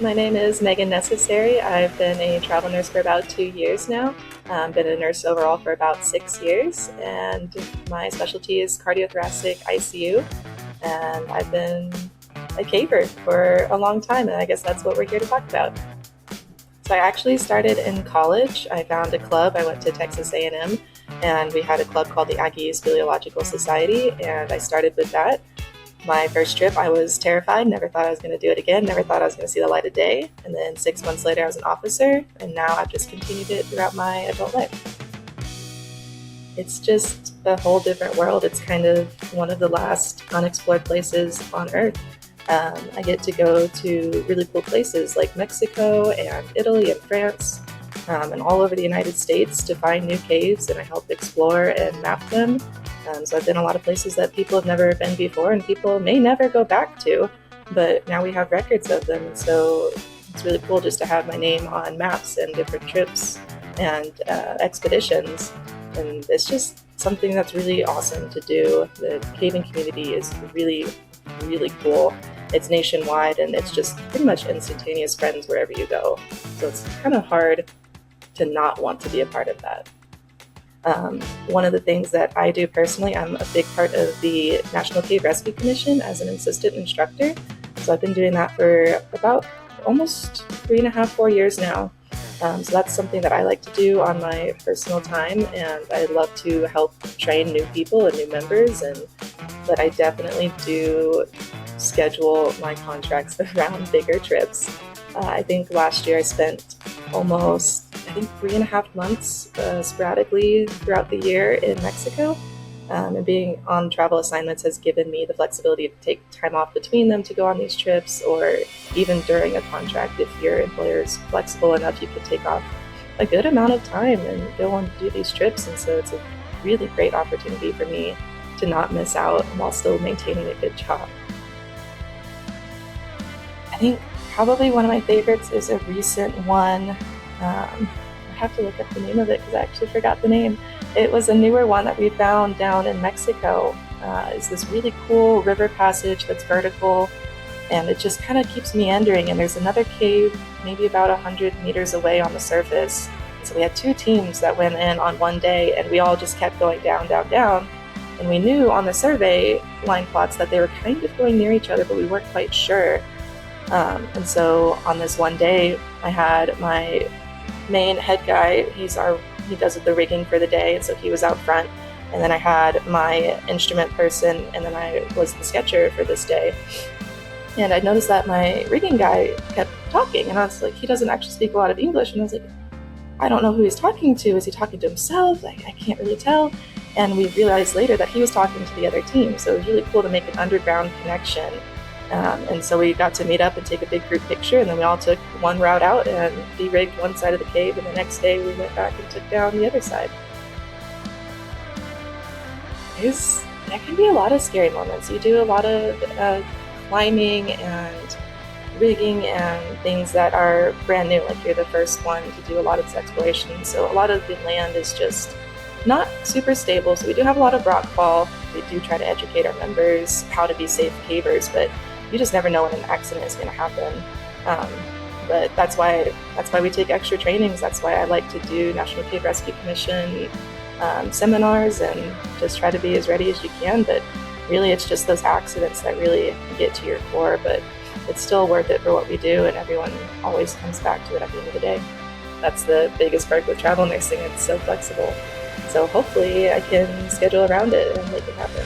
My name is Megan Necessary. I've been a travel nurse for about 2 years now. Been a nurse overall for about 6 years, and my specialty is cardiothoracic ICU. And I've been a caver for a long time, and I guess that's what we're here to talk about. So I actually started in college. I found a club. I went to Texas A&M, and we had a club called the Aggie Speleological Society, and I started with that. My first trip, I was terrified, never thought I was going to do it again, never thought I was going to see the light of day. And then 6 months later, I was an officer, and now I've just continued it throughout my adult life. It's just a whole different world. It's kind of one of the last unexplored places on Earth. I get to go to really cool places like Mexico and Italy and France and all over the United States to find new caves, and I help explore and map them. So I've been a lot of places that people have never been before and people may never go back to, but now we have records of them. So it's really cool just to have my name on maps and different trips and expeditions. And it's just something that's really awesome to do. The caving community is really, really cool. It's nationwide, and it's just pretty much instantaneous friends wherever you go. So it's kind of hard to not want to be a part of that. One of the things that I do personally, I'm a big part of the National Cave Rescue Commission as an assistant instructor. So I've been doing that for about almost 3.5, 4 years now. So that's something that I like to do on my personal time, and I love to help train new people and new members. But I definitely do schedule my contracts around bigger trips. I think last year I spent almost 3.5 months sporadically throughout the year in Mexico. And being on travel assignments has given me the flexibility to take time off between them to go on these trips, or even during a contract, if your employer is flexible enough, you can take off a good amount of time and go and do these trips. And so it's a really great opportunity for me to not miss out while still maintaining a good job. I think probably one of my favorites is a recent one. I have to look up the name of it because I actually forgot the name. It was a newer one that we found down in Mexico. It's this really cool river passage that's vertical, and it just kind of keeps meandering, and there's another cave maybe about 100 meters away on the surface. So we had 2 teams that went in on one day, and we all just kept going down, down, down. And we knew on the survey line plots that they were kind of going near each other, but we weren't quite sure. And so on this one day, I had my main head guy, he does the rigging for the day, and so he was out front. And then I had my instrument person, and then I was the sketcher for this day. And I noticed that my rigging guy kept talking, and I was like, he doesn't actually speak a lot of English. And I was like, I don't know who he's talking to. Is he talking to himself? I can't really tell. And we realized later that he was talking to the other team. So it was really cool to make an underground connection. And so we got to meet up and take a big group picture, and then we all took one route out and de-rigged one side of the cave, and the next day we went back and took down the other side. There can be a lot of scary moments. You do a lot of climbing and rigging and things that are brand new, like you're the first one to do a lot of this exploration. So a lot of the land is just not super stable. So we do have a lot of rock fall. We do try to educate our members how to be safe cavers, but you just never know when an accident is going to happen. But that's why we take extra trainings. That's why I like to do National Cave Rescue Commission seminars and just try to be as ready as you can. But really, it's just those accidents that really get to your core. But it's still worth it for what we do, and everyone always comes back to it at the end of the day. That's the biggest perk with travel nursing. It's so flexible. So hopefully I can schedule around it and make it happen.